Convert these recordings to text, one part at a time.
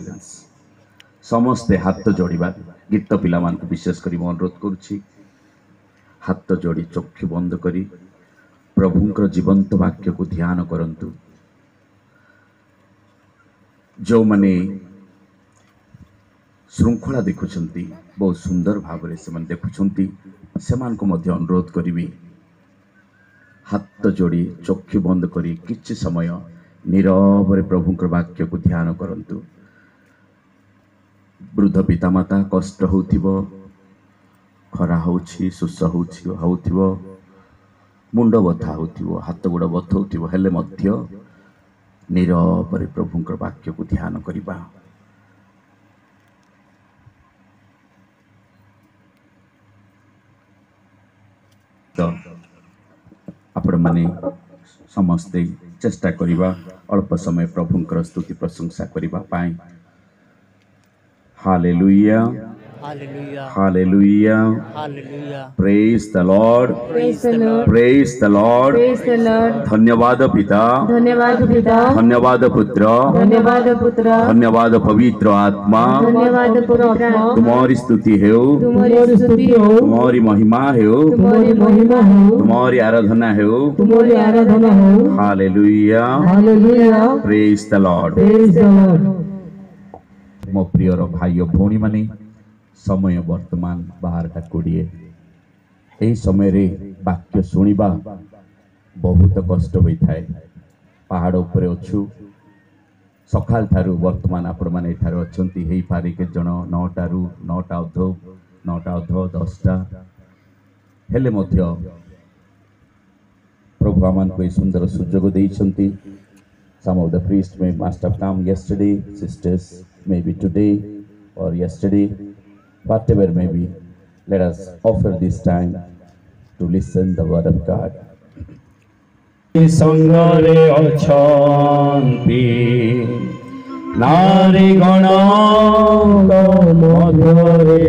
Presence समस्ते हाथ जोड़िबा गीत पिला मान विशेष करी अनुरोध करुछि हाथ जोड़ी चक्षु बंद करी प्रभुंकर जीवंत वाक्य को ध्यान करंतु। जो माने श्रृंखला देखुछंती बहुत सुंदर भाव से देखुछंती सेमान को मध्य अनुरोध करी हाथ जोड़ी चक्षु बंद करी किछि समय नीरव प्रभुंकर वाक्य को ध्यान करंतु। वृद्ध पितामाता कष्ट होउथिबो खरा होउछि सुस होउथिबो मुंड बथा होउथिबो हाथ गोड़ बथौथिबो हेले मध्य नीरव प्रभुंकर वाक्य को ध्यान करिबा। तो आपण माने समस्ते चेष्टा करिबा अल्प समय प्रभुंकर स्तुति प्रशंसा करिबा पाए। Hallelujah Hallelujah. Hallelujah Hallelujah. Praise the Lord Praise the Lord. Praise the Lord. Praise the Lord. धन्यवाद पिता धन्यवाद पिता, धन्यवाद पुत्र धन्यवाद पुत्र, धन्यवाद पवित्र आत्मा धन्यवाद पुत्र। तुम्हारी स्तुति हो तुम्हारी स्तुति हो, तुम्हारी महिमा हो तुम्हारी महिमा हो, तुम्हारी आराधना हो। तुम्हारी आराधना हो। Hallelujah hallelujah. Praise the Lord. Praise the Lord. मो प्रियर भाई भौणी माने समय वर्तमान 12टा 20 यही समय रे वाक्य शुणिबा बहुत कष्ट होता है। पहाड़ उपरे अच्छु सकाल ठारू वर्तमान आपण माने एठारे अछंती हेई पारे के जण 9टा रु 9टा अध 10टा हेले मध्य प्रभु आमान को सुंदर सुजोग देइछंती। Some of the priests may must have come yesterday, sisters maybe today or yesterday, whatever may be. Let us offer this time to listen the word of God. संगरे अछंती नारी गण मधुरे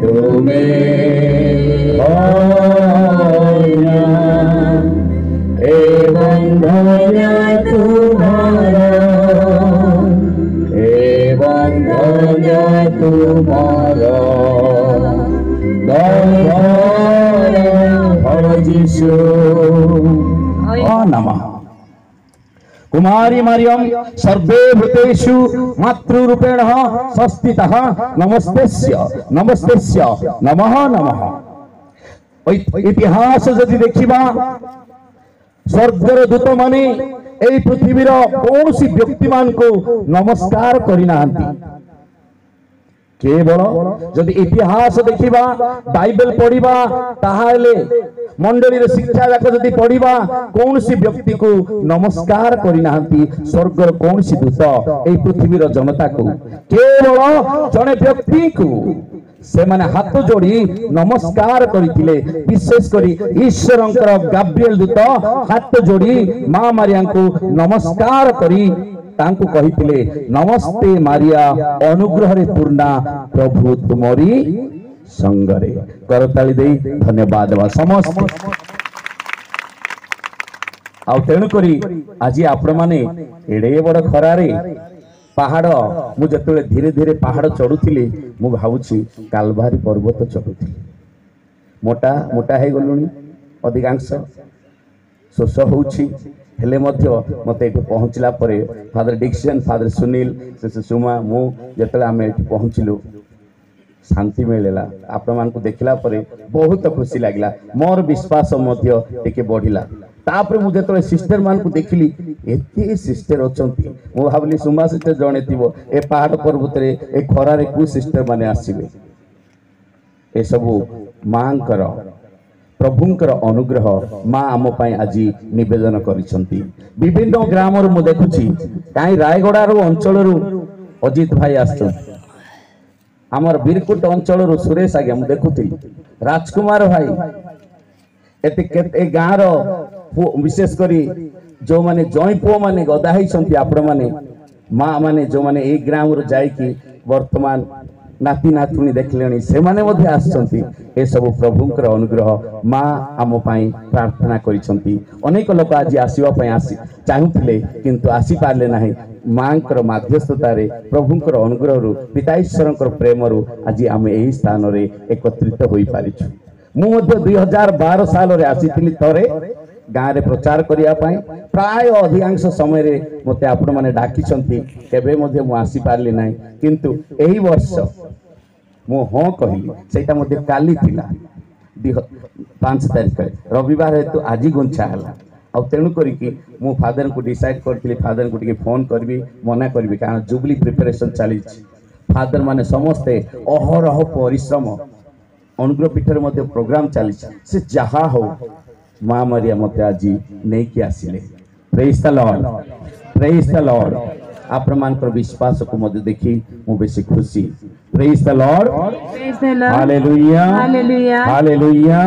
तुमे एवं धन्य तुम्हारा एवं धन्य तुम्हारा जीशु नमः। कुमारी मरियम सर्वे भूतेषु मातृरूपेण संस्थितः नमस्तेस्य नमस्तेस्य नमः नमः। इतिहास जदि देखिबा स्वर्गर दूत माने एई पृथ्वीर कौन सी व्यक्ति मान को नमस्कार करिना केवल जदि इतिहास देखिबा बाइबल पढ़िबा ताहाले मंडली रे शिक्षा जाक जदि पढ़िबा कौन सी व्यक्ति को नमस्कार करिना स्वर्गर कौन सी दूत एई पृथ्वीर जनता को केवल जने व्यक्ति को से माने हाथ जोड़ी नमस्कार करिथिले। विशेष करी ईश्वरंकर गाब्रिएल दूत हाथ जोड़ी मां मारिया को नमस्कार करी तांको कहिथिले नमस्ते मारिया अनुग्रह रे पूर्णा प्रभु तुमरी संगरे। करताली देई धन्यवाद बा समस्त। आ तेणु करी आज आपण माने एडे बड़ खरारे पहाड़ मु जतले धीरे धीरे पहाड़ चढ़ुथिली मु भावुछि कालभारी पर्वत चढ़ुथिली मोटा मोटा हे गलुनी अधिकांश शोष होउछि हेले मध्य मते एठी पहुंचला परे फादर डिक्सन फादर सुनील से सुमा मु जतले आमे एठी पहुंचिलु शांति मिलेला। आपण मान को देखला परे बहुत खुशी लागला मोर विश्वास मध्य टिके बढ़िला। तापर मु जतले सिस्टर मान को देखिली एते सिस्टर अछंती मु भाबली सुमा सिस्टर जणे थिबो ए पहाड़ पर्वत रे ए खरा रे कु सिस्टर माने आसीबे। ए सबु मांकर प्रभुंकर अनुग्रह मां आम पाई आज निवेदन करिसंती। विभिन्न ग्राम रु मु देखुची काई रायगड़ा रो अंचल रु अजित भाई आछन हमर बीरकुट अंचल रु सुरेश आगे मु देखुती राजकुमार भाई ए गाँ रो विशेष करी जो माने जई पुओ माने गदा होइसंती आपण माने मां माने जो माने ए ग्राम रु जाई कि वर्तमान नाती नातुणी देखले सेमाने मध्य आसछंती ए सब प्रभुंकर अनुग्रह माँ आम पाई प्रार्थना करिसंती अनेक लोक आज आसीबा पई आसी चाहुथिले किंतु आसी पारले नाही मांकर मध्यस्थतारे प्रभुंकर अनुग्रह रु पिता ईश्वरंकर प्रेम रु आज आम एही स्थान रे एकत्रित होई पारिछु मु मध्य 2012 साल रे आसीथिली तरे गाँव रे प्रचार करिया पाई प्राय अधिकांश समय रे मते आपण माने डाकी छंती केबे मध्य मु आसी पारली नाही किंतु एही वर्ष मु हाँ कहली सेटा मते काली थिला 5 तारिख रविवार हेतु आज गुंछा हला आ तेणु करिकी मु फादर को डिसाइड करथिली फादर को टिके फोन करबी मना करबी कारण जुबली प्रिपरेशन चली फादर माने समस्ते अहरह परिश्रम अनुग्रह पीठर मध्य प्रोग्राम चली से जहा हो माँ मरिया मते आज नहीं कि आसिले praise the lord praise the lord आपण मानकर विश्वास को मध्य देखी मु बेसी खुशी praise the lord hallelujah hallelujah hallelujah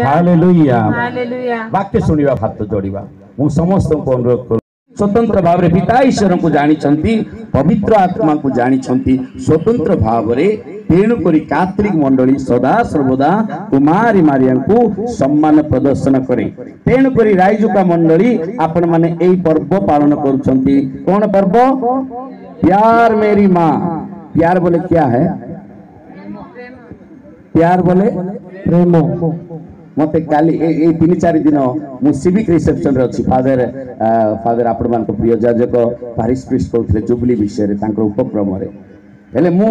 hallelujah hallelujah वाक्य सुनिबा हाथ जोड़िबा मु समस्त को अनुरोध कर स्वतंत्र भाव रे पिता ईश्वर को जानी छंती पवित्र आत्मा को जानी छंती स्वतंत्र भाव रे तेणु करी कैथोलिक मंडली सदा सर्वदा कुमारी मारिया को सम्मान प्रदर्शन करे तेणु करी रायजुका मंडली आपण माने एई पर्व पालन करूछंती कोन पर्व प्यार मेरी माँ प्यार बोले क्या है प्यार बोले प्रेम मते काली ए 3-4 दिन मु सिविक रिसेप्शन रे अछि फादर आपण मान को प्रिय जाजक पारिस प्रिस्ट कहउथले जुबली विषय रे तांकर उपक्रम रे हेले मु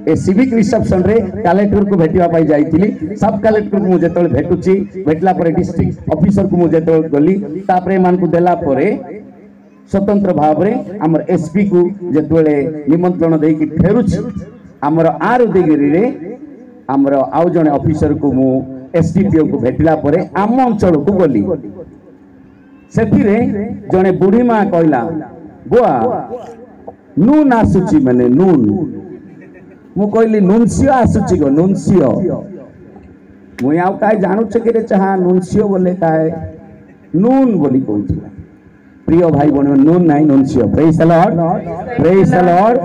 ए सिविक रिसेप्शन रे कलेक्टर को भेटिवा पाई जाईतिली सब कलेक्टर को मु जेतोल भेटुची भेटला परे डिस्ट्रिक्ट ऑफिसर को मु जेतोल गली तापरे मान को देला परे स्वतंत्र भाव रे हमर एसपी को जेतोले निमंत्रण देई कि फेरुची हमर आर उदयगिरी रे हमर आउ जने ऑफिसर को मु एसडीपीओ को भेटला परे आम अंचल को गली सेथिरे जने बुढ़ी माँ कहला बुआ नून आसुची माने नून मु कहली नुनसियो आसुची गो नुनसियो मु आउ काय जानु छ के रे चाहा नुनसियो बोले काय नून बोली कहउथला प्रिय भाई बहन नून नाही नुनसियो praise the lord praise the lord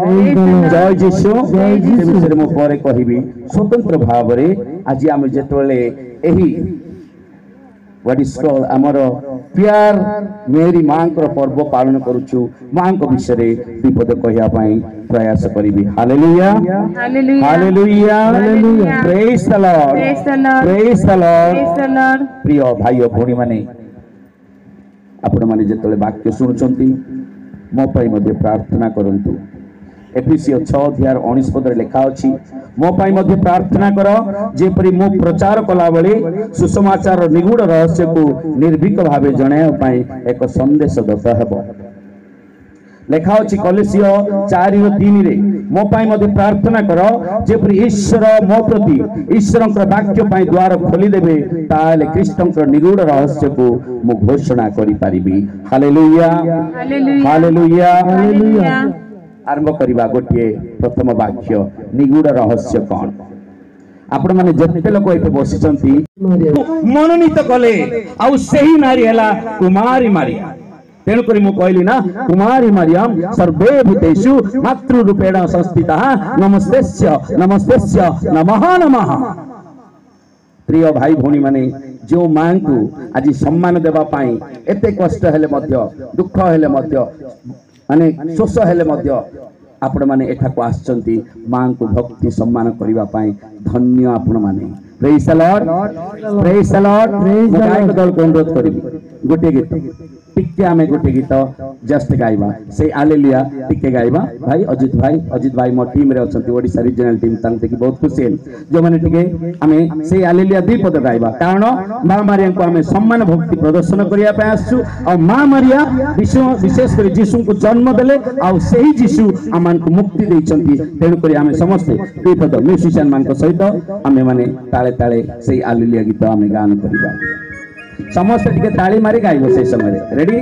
जय यीशु जय यीशु मु परे कहिबी स्वतंत्र भाव रे आज आम जेतोले एही व्हाट इज कॉल्ड हमर प्यार मेरी मां को पर्व पालन करूछु मां को विषय रे विपद कहिया पई प्रयास करिबी hallelujah hallelujah hallelujah hallelujah praise the lord praise the lord प्रिय भाई और भौणी माने आपण माने जेतले वाक्य सुनुचंती मो पई मध्ये प्रार्थना करंतु एफिसियो 6:19 पद रे लिखा अछि मो पई मध्ये प्रार्थना करो जेपरि मो प्रचार कला बेले सुसमाचार निगूढ़ रहस्य को निर्भीक भावे जणाय पई एक संदेश दत्त हेबो लेखा अछि कलेसियो 4:3 रे मो पई मध्ये प्रार्थना करो जेपरि ईश्वर मो प्रति ईश्वरंकर वाक्य पई द्वार खोली देबे ताले ख्रीष्टंकर निगूढ़ रहस्य को मु घोषणा करि पारिबी हालेलुया हालेलुया हालेलुया हालेलुया आरंभ करिबा गोटिए प्रथम वाक्य निगूढ़ रहस्य कौन आपण माने जत्ते लोक एते बसिचंती मनोनीत कले आउ सही नारी हला कुमारी मारिया तेणु करी मु कहली ना कुमारी मारियाम सर्वे भूतेषु मातृ रूपेण संस्थिता नमस्तेस्य नमस्तेस्य नमः नमः प्रिय भाई भौणी माने जो मां को आज सम्मान देबा पाई एते कष्ट हेले मध्य दुख हेले मध्य माने शोष हेले मध्य आपण माने एठा को आछंती मां को भक्ति सम्मान करिवा पाई धन्य आपण माने praise the lord praise the lord praise the Lord दल को अनुरोध करिबी गोटे गीत टिके आमे गोटे गीत जस्ट गाइबा से हालेलुया टिके गाइबा भाई अजित भाई मो टीम रे अछंती ओडिसा रीजनल टीम तान देखि बहुत खुशी हेल जो माने टिके आमे से हालेलुया दुई पद गाइबा कारण मां मारिया को आमे सम्मान भक्ति प्रदर्शन करिया पे आसछु और मां मारिया विशेष कर यीशु को जन्म देले और सही यीशु आमान को मुक्ति देइचंती तेणु करी आमे समस्त दुई पद म्यूजिशियन मान को सहित आमे माने ताले ताले से हालेलुया गीत आमे गान करिबा समस्त टिके ताली मारी गाइबो से समय रेडी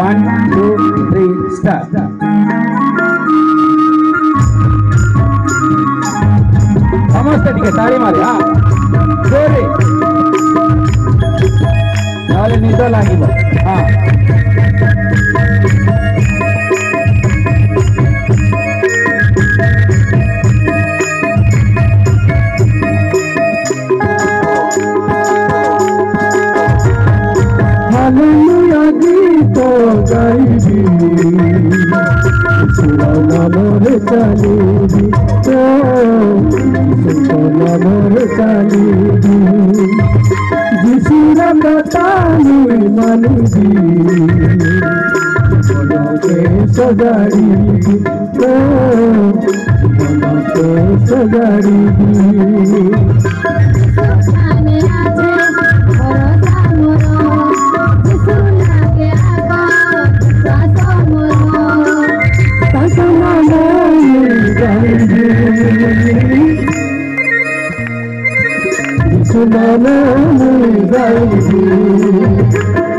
1 2 3 स्टार्ट समस्त टिके ताली मारी हां जोरे नाले निद लागिबो हां নামরে চালিবি যিশু নামরে চালিবি যিশুর কথা মুই মানিবি মনকে সজাড়িবি মনকে সজাড়িবি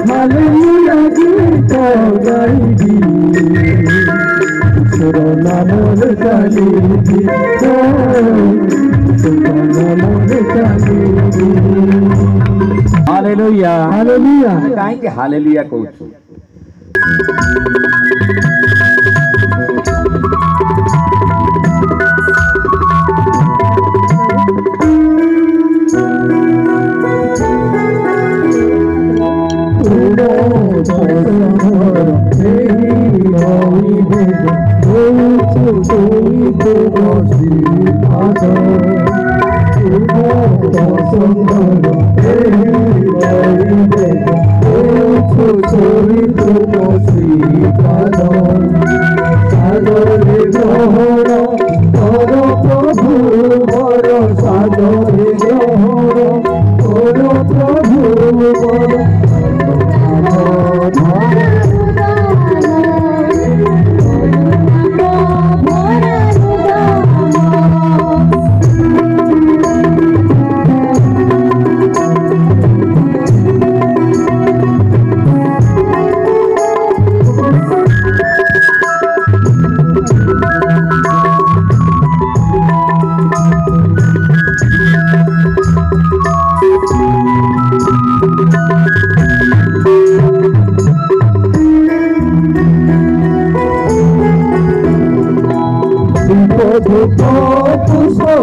Hallelujah, gita gaidi, Sura namor galibi, Sura namor galibi. Hallelujah Hallelujah. काहे के हालेलुया कहू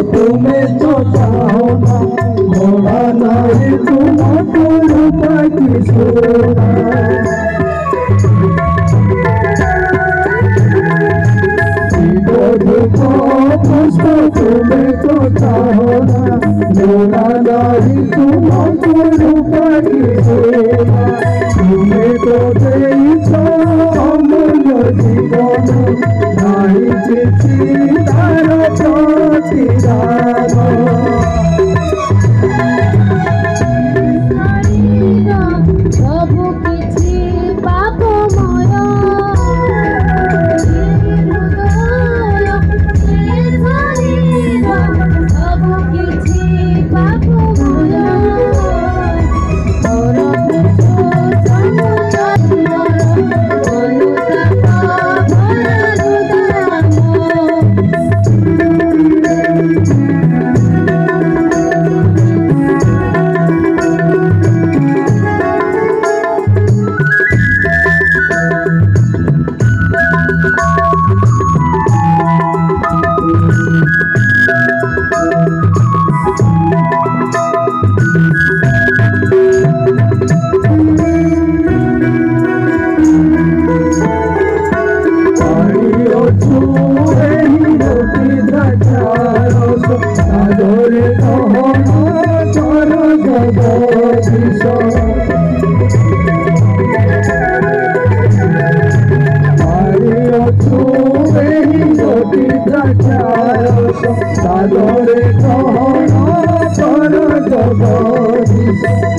तुम्हें तो चाहो ना मोड़ा नहीं तुम पुष्प तुम्हें तो चाहो ना मोड़ा नहीं तुम तुम्हें तो देइछो अमूल्य जीवन नाई किछि तार प्रतिदान ସବୁ କିଛି ପାପମୟ ସବୁ କିଛି ପାପମୟ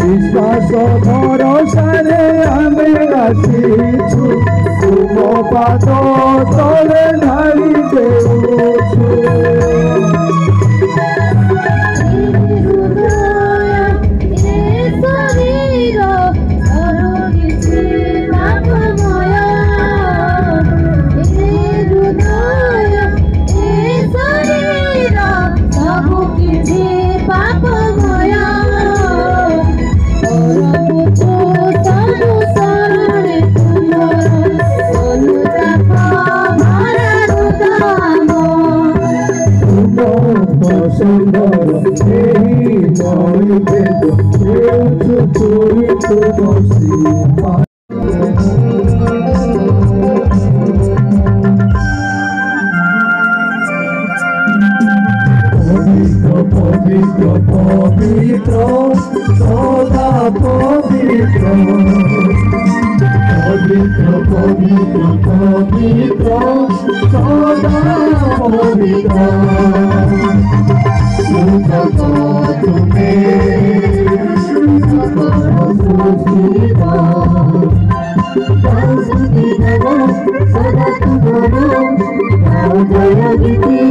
विश्वास भरोसारे आमे आसीछु तुम पाद तले ढाली देउछु পবিত্র পবিত্র সদা পবিত্র পবিত্র পবিত্র পবিত্র সদা পবিত্র সুজগ তুমি সদা জয় গীতি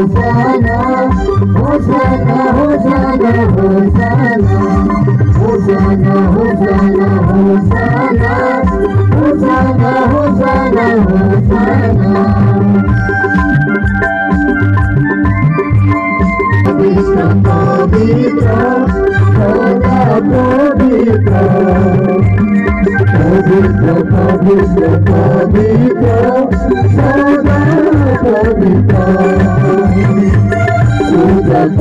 হোসানা হোসানা হোসানা হোসানা হোসানা হোসানা হোসানা হোসানা হোসানা হোসানা হোসানা পবিত্র পবিত্র সদা পবিত্র পবিত্র পবিত্র পবিত্র সদা পবিত্র সুজগ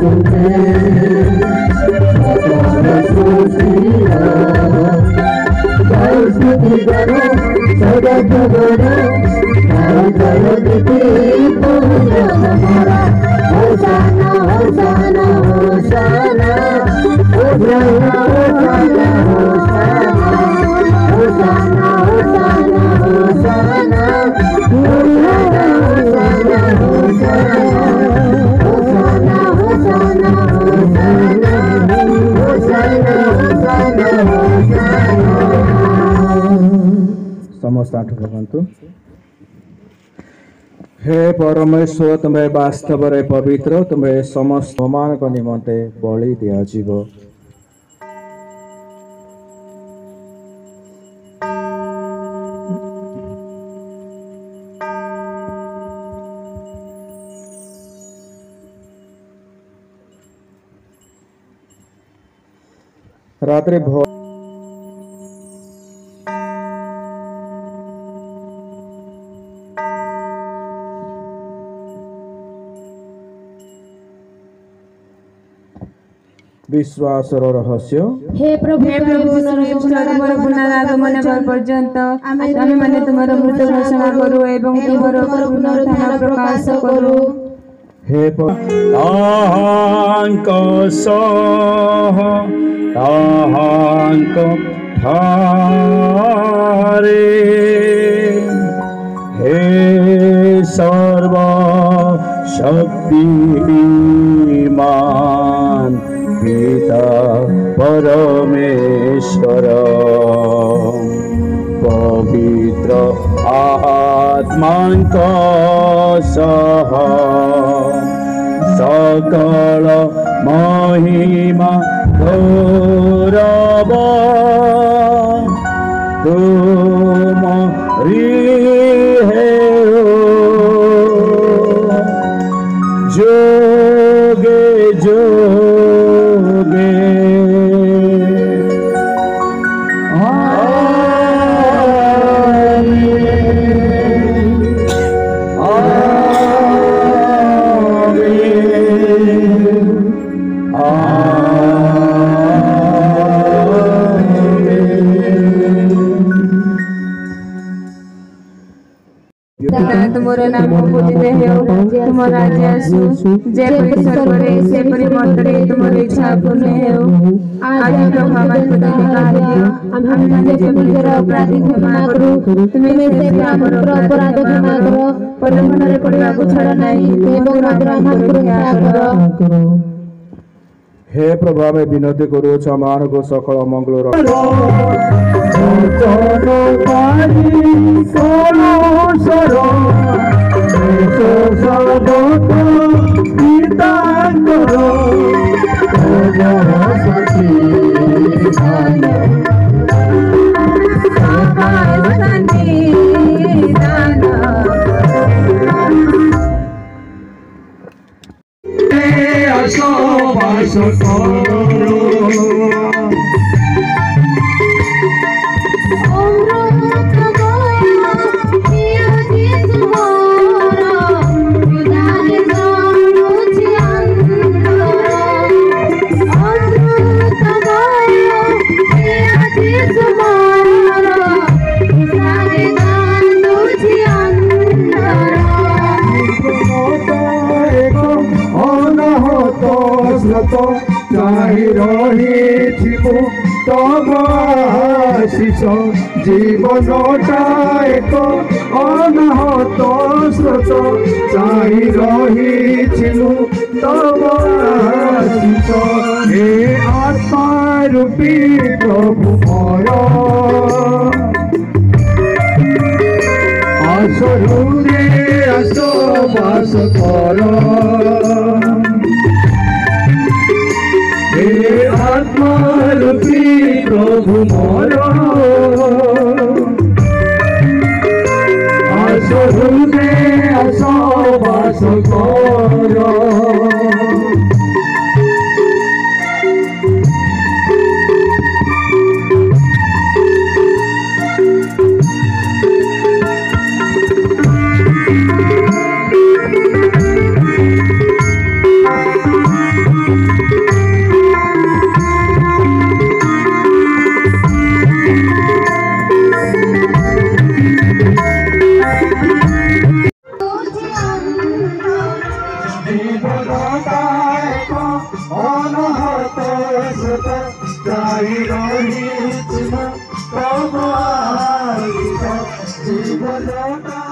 তুমি সকল সৃষ্টির জয় স্তুতি করো সদা জগৎ জয় গীতি হোসানা হোসানা হোসানা হোসানা হোসানা হোসানা হোসানা समस्त आठ भगवंतु हे परमेश्वर तुम्हें वास्तव रे पवित्र तुम्हें समस्त मान को निमंते बलि दिया जीव रात्रि भोर विश्वासर रहस्य हे प्रभु तुमर पुनरागमन पर्यंत आमे माने तुमर मृत घोषणा करू एवं तुमर पुनरुत्थान प्रकाश करू हे ताहांक सह ताहांक ठारे हे सर्व शक्तिमान पिता परमेश्वर पवित्र आत्मांक सह सकल महिमा गौरव तुमरी है जोगे जोगे तुमर नाम पूजित हेउ तुम राज्य आसु जे परि स्वर्गरे से परि मर्त्य तुमर इच्छा पूर्ण हेउ आज प्रभु हमारे पद निकाल दियो हम जे पुत्र अपराधी क्षमा करू तुमे से हमर अपराध क्षमा करो परमरे पड़वा को छड़ नहीं एवं मात्र हम कृपा करो हे प्रभु में विनती करू समान को सकल मंगल তব আশিস জীবনটা এক অনাহত স্রোত চাই রহিছিলু তব আশিস হে আত্মারূপী প্রভু ময় আসরুরে আস বাস কর হে আত্মারূপী প্রভু মর আসরুরে আস বাস কর জীবন